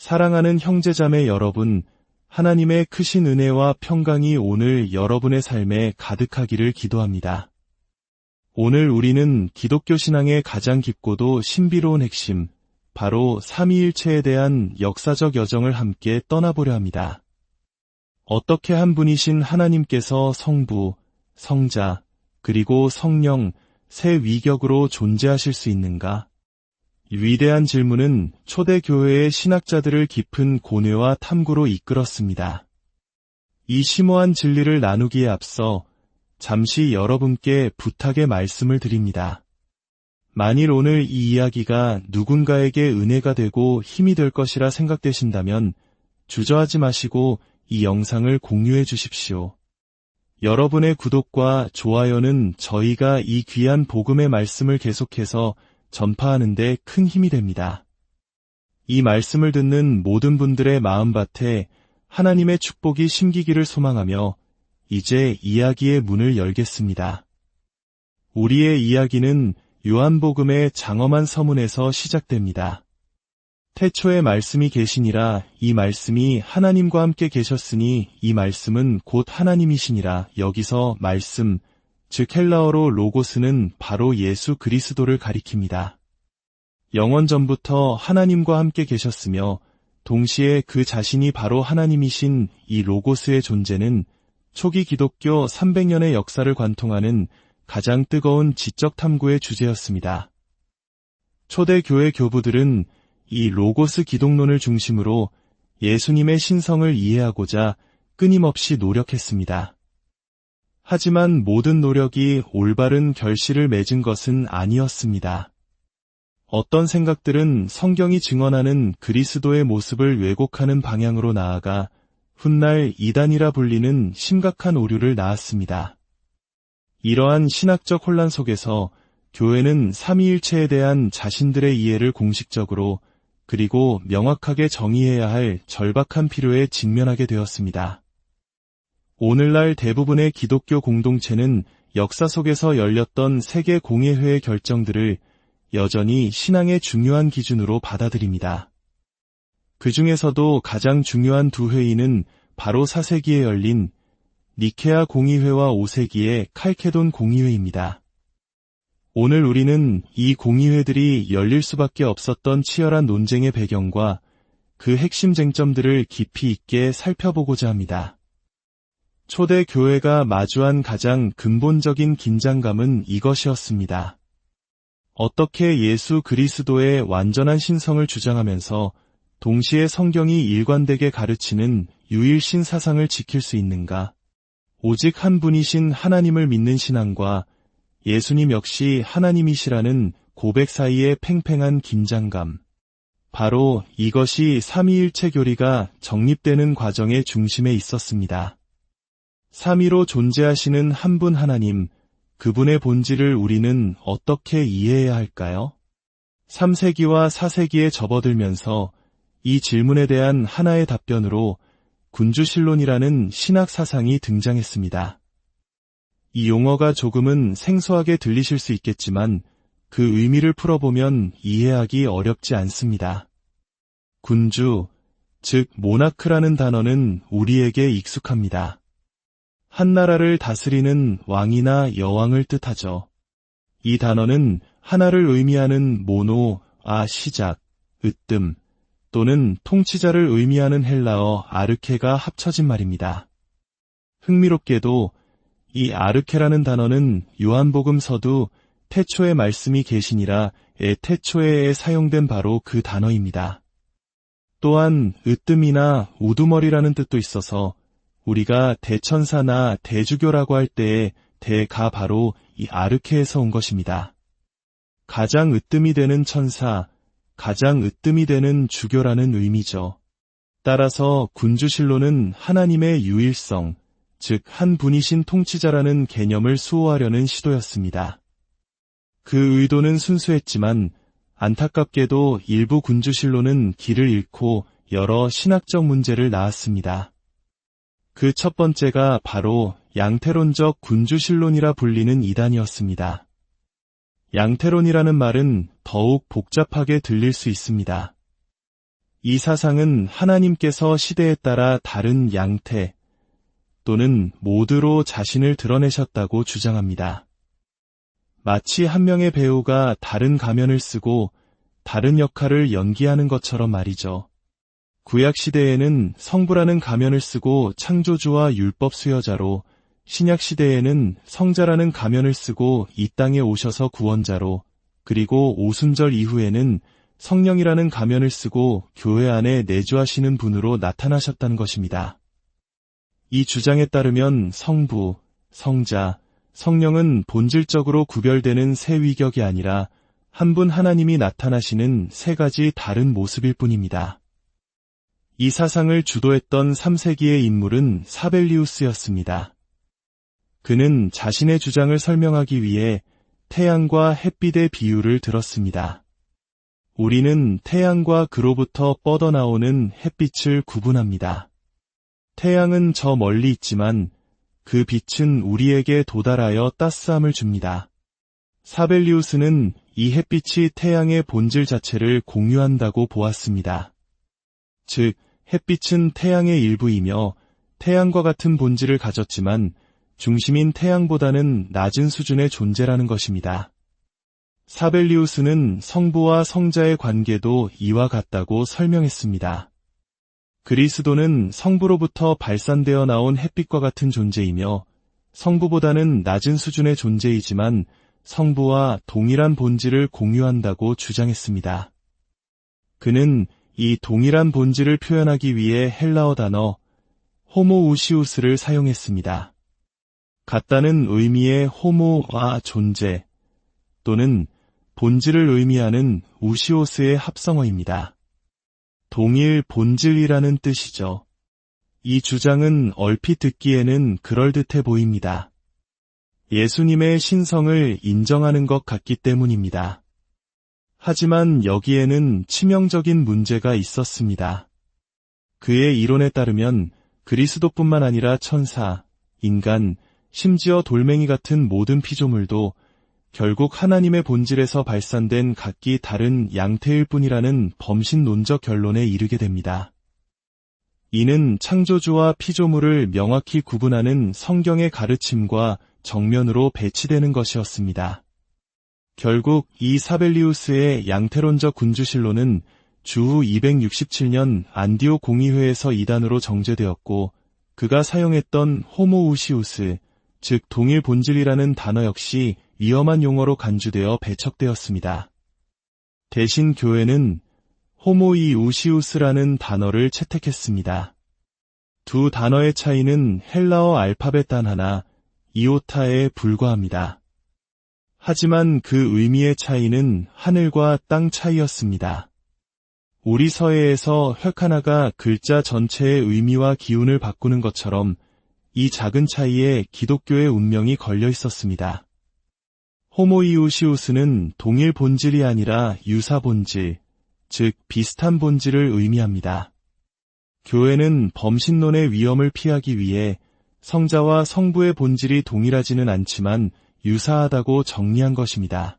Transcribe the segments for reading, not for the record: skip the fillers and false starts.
사랑하는 형제자매 여러분, 하나님의 크신 은혜와 평강이 오늘 여러분의 삶에 가득하기를 기도합니다. 오늘 우리는 기독교 신앙의 가장 깊고도 신비로운 핵심, 바로 삼위일체에 대한 역사적 여정을 함께 떠나보려 합니다. 어떻게 한 분이신 하나님께서 성부, 성자, 그리고 성령, 세 위격으로 존재하실 수 있는가? 이 위대한 질문은 초대교회의 신학자들을 깊은 고뇌와 탐구로 이끌었습니다. 이 심오한 진리를 나누기에 앞서 잠시 여러분께 부탁의 말씀을 드립니다. 만일 오늘 이 이야기가 누군가에게 은혜가 되고 힘이 될 것이라 생각되신다면 주저하지 마시고 이 영상을 공유해 주십시오. 여러분의 구독과 좋아요는 저희가 이 귀한 복음의 말씀을 계속해서 전파하는 데 큰 힘이 됩니다. 이 말씀을 듣는 모든 분들의 마음밭에 하나님의 축복이 심기기를 소망하며 이제 이야기의 문을 열겠습니다. 우리의 이야기는 요한복음의 장엄한 서문에서 시작됩니다. 태초에 말씀이 계시니라. 이 말씀이 하나님과 함께 계셨으니 이 말씀은 곧 하나님이시니라. 여기서 말씀, 즉 헬라어로 로고스는 바로 예수 그리스도를 가리킵니다. 영원 전부터 하나님과 함께 계셨으며 동시에 그 자신이 바로 하나님이신 이 로고스의 존재는 초기 기독교 300년의 역사를 관통하는 가장 뜨거운 지적 탐구의 주제였습니다. 초대 교회 교부들은 이 로고스 기독론을 중심으로 예수님의 신성을 이해하고자 끊임없이 노력했습니다. 하지만 모든 노력이 올바른 결실을 맺은 것은 아니었습니다. 어떤 생각들은 성경이 증언하는 그리스도의 모습을 왜곡하는 방향으로 나아가 훗날 이단이라 불리는 심각한 오류를 낳았습니다. 이러한 신학적 혼란 속에서 교회는 삼위일체에 대한 자신들의 이해를 공식적으로 그리고 명확하게 정의해야 할 절박한 필요에 직면하게 되었습니다. 오늘날 대부분의 기독교 공동체는 역사 속에서 열렸던 세계 공예회의 결정들을 여전히 신앙의 중요한 기준으로 받아들입니다. 그 중에서도 가장 중요한 두 회의는 바로 4세기에 열린 니케아 공의회와 5세기의 칼케돈 공의회입니다. 오늘 우리는 이 공의회들이 열릴 수밖에 없었던 치열한 논쟁의 배경과 그 핵심 쟁점들을 깊이 있게 살펴보고자 합니다. 초대 교회가 마주한 가장 근본적인 긴장감은 이것이었습니다. 어떻게 예수 그리스도의 완전한 신성을 주장하면서 동시에 성경이 일관되게 가르치는 유일신 사상을 지킬 수 있는가? 오직 한 분이신 하나님을 믿는 신앙과 예수님 역시 하나님이시라는 고백 사이의 팽팽한 긴장감. 바로 이것이 삼위일체 교리가 정립되는 과정의 중심에 있었습니다. 삼위로 존재하시는 한 분 하나님, 그분의 본질을 우리는 어떻게 이해해야 할까요? 3세기와 4세기에 접어들면서 이 질문에 대한 하나의 답변으로 군주신론이라는 신학 사상이 등장했습니다. 이 용어가 조금은 생소하게 들리실 수 있겠지만 그 의미를 풀어보면 이해하기 어렵지 않습니다. 군주, 즉 모나크라는 단어는 우리에게 익숙합니다. 한 나라를 다스리는 왕이나 여왕을 뜻하죠. 이 단어는 하나를 의미하는 모노, 시작, 으뜸, 또는 통치자를 의미하는 헬라어 아르케가 합쳐진 말입니다. 흥미롭게도 이 아르케라는 단어는 요한복음 서두 태초에 말씀이 계시니라의 태초에에 사용된 바로 그 단어입니다. 또한 으뜸이나 우두머리라는 뜻도 있어서 우리가 대천사나 대주교라고 할 때의 대가 바로 이 아르케에서 온 것입니다. 가장 으뜸이 되는 천사, 가장 으뜸이 되는 주교라는 의미죠. 따라서 군주신론은 하나님의 유일성, 즉 한 분이신 통치자라는 개념을 수호하려는 시도였습니다. 그 의도는 순수했지만 안타깝게도 일부 군주신론은 길을 잃고 여러 신학적 문제를 낳았습니다. 그 첫 번째가 바로 양태론적 군주신론이라 불리는 이단이었습니다. 양태론이라는 말은 더욱 복잡하게 들릴 수 있습니다. 이 사상은 하나님께서 시대에 따라 다른 양태 또는 모드로 자신을 드러내셨다고 주장합니다. 마치 한 명의 배우가 다른 가면을 쓰고 다른 역할을 연기하는 것처럼 말이죠. 구약 시대에는 성부라는 가면을 쓰고 창조주와 율법 수여자로, 신약 시대에는 성자라는 가면을 쓰고 이 땅에 오셔서 구원자로, 그리고 오순절 이후에는 성령이라는 가면을 쓰고 교회 안에 내주하시는 분으로 나타나셨다는 것입니다. 이 주장에 따르면 성부, 성자, 성령은 본질적으로 구별되는 세 위격이 아니라 한 분 하나님이 나타나시는 세 가지 다른 모습일 뿐입니다. 이 사상을 주도했던 3세기의 인물은 사벨리우스였습니다. 그는 자신의 주장을 설명하기 위해 태양과 햇빛의 비유를 들었습니다. 우리는 태양과 그로부터 뻗어나오는 햇빛을 구분합니다. 태양은 저 멀리 있지만 그 빛은 우리에게 도달하여 따스함을 줍니다. 사벨리우스는 이 햇빛이 태양의 본질 자체를 공유한다고 보았습니다. 즉, 햇빛은 태양의 일부이며 태양과 같은 본질을 가졌지만 중심인 태양보다는 낮은 수준의 존재라는 것입니다. 사벨리우스는 성부와 성자의 관계도 이와 같다고 설명했습니다. 그리스도는 성부로부터 발산되어 나온 햇빛과 같은 존재이며 성부보다는 낮은 수준의 존재이지만 성부와 동일한 본질을 공유한다고 주장했습니다. 그는 이 동일한 본질을 표현하기 위해 헬라어 단어 호모우시우스를 사용했습니다. 같다는 의미의 호모와 존재 또는 본질을 의미하는 우시오스의 합성어입니다. 동일 본질이라는 뜻이죠. 이 주장은 얼핏 듣기에는 그럴듯해 보입니다. 예수님의 신성을 인정하는 것 같기 때문입니다. 하지만 여기에는 치명적인 문제가 있었습니다. 그의 이론에 따르면 그리스도뿐만 아니라 천사, 인간, 심지어 돌멩이 같은 모든 피조물도 결국 하나님의 본질에서 발산된 각기 다른 양태일 뿐이라는 범신론적 결론에 이르게 됩니다. 이는 창조주와 피조물을 명확히 구분하는 성경의 가르침과 정면으로 배치되는 것이었습니다. 결국 이 사벨리우스의 양태론적 군주신론은 주후 267년 안디옥 공의회에서 이단으로 정죄되었고 그가 사용했던 호모우시우스, 즉 동일 본질이라는 단어 역시 위험한 용어로 간주되어 배척되었습니다. 대신 교회는 호모이우시우스라는 단어를 채택했습니다. 두 단어의 차이는 헬라어 알파벳 단 하나, 이오타에 불과합니다. 하지만 그 의미의 차이는 하늘과 땅 차이였습니다. 우리 서예에서 획 하나가 글자 전체의 의미와 기운을 바꾸는 것처럼 이 작은 차이에 기독교의 운명이 걸려 있었습니다. 호모이우시우스는 동일 본질이 아니라 유사 본질, 즉 비슷한 본질을 의미합니다. 교회는 범신론의 위험을 피하기 위해 성자와 성부의 본질이 동일하지는 않지만 유사하다고 정리한 것입니다.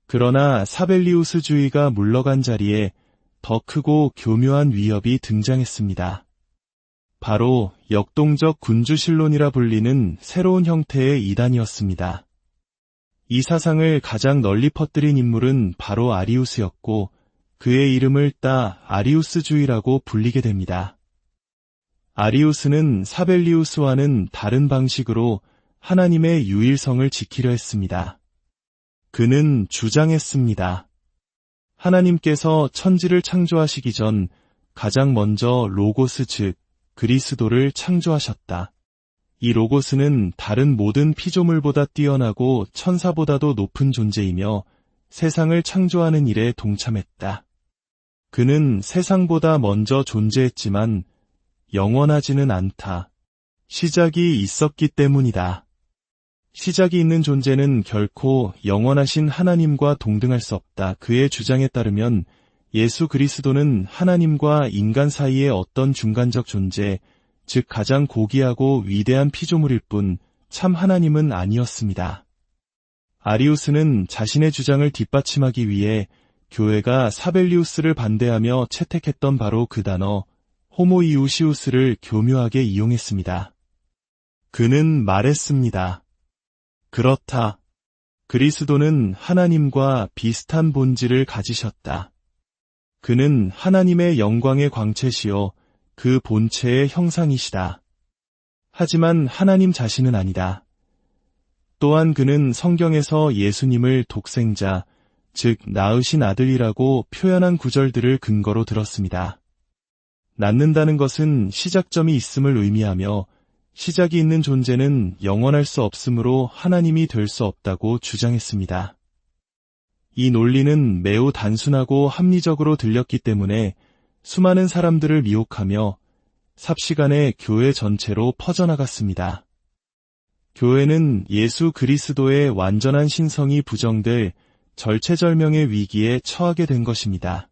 그러나 사벨리우스주의가 물러간 자리에 더 크고 교묘한 위협이 등장했습니다. 바로 역동적 군주신론이라 불리는 새로운 형태의 이단이었습니다. 이 사상을 가장 널리 퍼뜨린 인물은 바로 아리우스였고 그의 이름을 따 아리우스주의라고 불리게 됩니다. 아리우스는 사벨리우스와는 다른 방식으로 하나님의 유일성을 지키려 했습니다. 그는 주장했습니다. 하나님께서 천지를 창조하시기 전 가장 먼저 로고스 즉 그리스도를 창조하셨다. 이 로고스는 다른 모든 피조물보다 뛰어나고 천사보다도 높은 존재이며 세상을 창조하는 일에 동참했다. 그는 세상보다 먼저 존재했지만 영원하지는 않다. 시작이 있었기 때문이다. 시작이 있는 존재는 결코 영원하신 하나님과 동등할 수 없다. 그의 주장에 따르면 예수 그리스도는 하나님과 인간 사이의 어떤 중간적 존재, 즉 가장 고귀하고 위대한 피조물일 뿐 참 하나님은 아니었습니다. 아리우스는 자신의 주장을 뒷받침하기 위해 교회가 사벨리우스를 반대하며 채택했던 바로 그 단어 호모이우시우스를 교묘하게 이용했습니다. 그는 말했습니다. 그렇다. 그리스도는 하나님과 비슷한 본질을 가지셨다. 그는 하나님의 영광의 광채시요 그 본체의 형상이시다. 하지만 하나님 자신은 아니다. 또한 그는 성경에서 예수님을 독생자, 즉 낳으신 아들이라고 표현한 구절들을 근거로 들었습니다. 낳는다는 것은 시작점이 있음을 의미하며 시작이 있는 존재는 영원할 수 없으므로 하나님이 될 수 없다고 주장했습니다. 이 논리는 매우 단순하고 합리적으로 들렸기 때문에 수많은 사람들을 미혹하며 삽시간에 교회 전체로 퍼져나갔습니다. 교회는 예수 그리스도의 완전한 신성이 부정될 절체절명의 위기에 처하게 된 것입니다.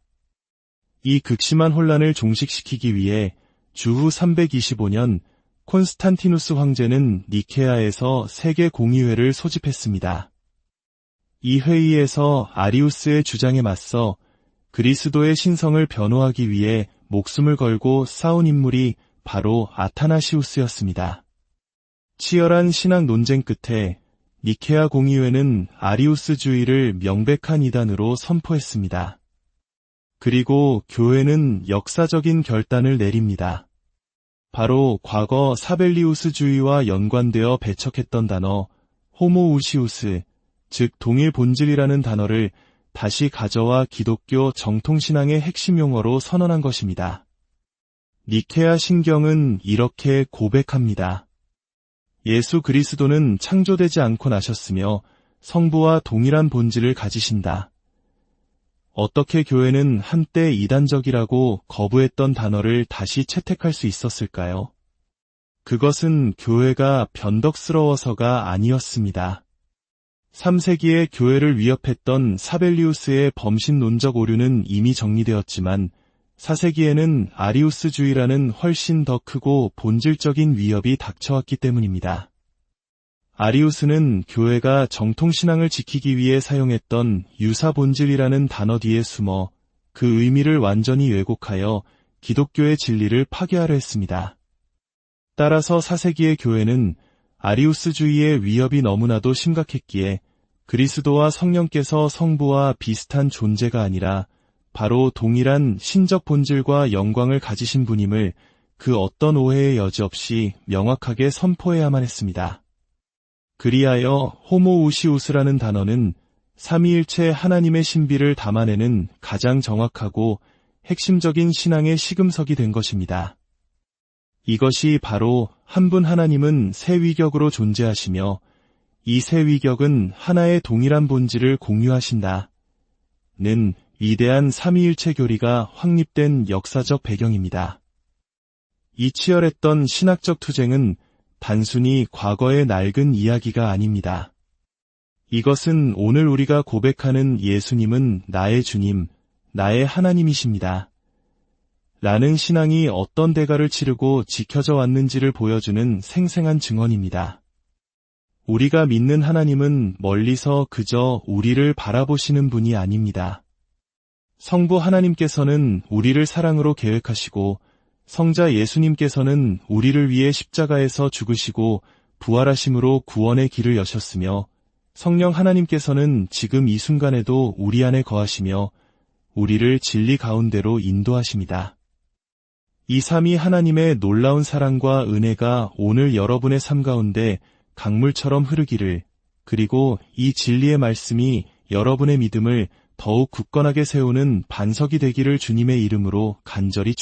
이 극심한 혼란을 종식시키기 위해 주후 325년 콘스탄티누스 황제는 니케아에서 세계 공의회를 소집했습니다. 이 회의에서 아리우스의 주장에 맞서 그리스도의 신성을 변호하기 위해 목숨을 걸고 싸운 인물이 바로 아타나시우스였습니다. 치열한 신학 논쟁 끝에 니케아 공의회는 아리우스주의를 명백한 이단으로 선포했습니다. 그리고 교회는 역사적인 결단을 내립니다. 바로 과거 사벨리우스주의와 연관되어 배척했던 단어 호모우시우스, 즉 동일 본질이라는 단어를 다시 가져와 기독교 정통신앙의 핵심 용어로 선언한 것입니다. 니케아 신경은 이렇게 고백합니다. 예수 그리스도는 창조되지 않고 나셨으며 성부와 동일한 본질을 가지신다. 어떻게 교회는 한때 이단적이라고 거부했던 단어를 다시 채택할 수 있었을까요? 그것은 교회가 변덕스러워서가 아니었습니다. 3세기에 교회를 위협했던 사벨리우스의 범신론적 오류는 이미 정리되었지만 4세기에는 아리우스주의라는 훨씬 더 크고 본질적인 위협이 닥쳐왔기 때문입니다. 아리우스는 교회가 정통신앙을 지키기 위해 사용했던 유사본질이라는 단어 뒤에 숨어 그 의미를 완전히 왜곡하여 기독교의 진리를 파괴하려 했습니다. 따라서 4세기의 교회는 아리우스주의의 위협이 너무나도 심각했기에 그리스도와 성령께서 성부와 비슷한 존재가 아니라 바로 동일한 신적 본질과 영광을 가지신 분임을 그 어떤 오해의 여지 없이 명확하게 선포해야만 했습니다. 그리하여 호모우시우스라는 단어는 삼위일체 하나님의 신비를 담아내는 가장 정확하고 핵심적인 신앙의 시금석이 된 것입니다. 이것이 바로 한 분 하나님은 세 위격으로 존재하시며 이 세 위격은 하나의 동일한 본질을 공유하신다. 는 위대한 삼위일체 교리가 확립된 역사적 배경입니다. 이 치열했던 신학적 투쟁은 단순히 과거의 낡은 이야기가 아닙니다. 이것은 오늘 우리가 고백하는 예수님은 나의 주님, 나의 하나님이십니다. 라는 신앙이 어떤 대가를 치르고 지켜져 왔는지를 보여주는 생생한 증언입니다. 우리가 믿는 하나님은 멀리서 그저 우리를 바라보시는 분이 아닙니다. 성부 하나님께서는 우리를 사랑으로 계획하시고 성자 예수님께서는 우리를 위해 십자가에서 죽으시고 부활하심으로 구원의 길을 여셨으며 성령 하나님께서는 지금 이 순간에도 우리 안에 거하시며 우리를 진리 가운데로 인도하십니다. 이 삼위 하나님의 놀라운 사랑과 은혜가 오늘 여러분의 삶 가운데 강물처럼 흐르기를, 그리고 이 진리의 말씀이 여러분의 믿음을 더욱 굳건하게 세우는 반석이 되기를 주님의 이름으로 간절히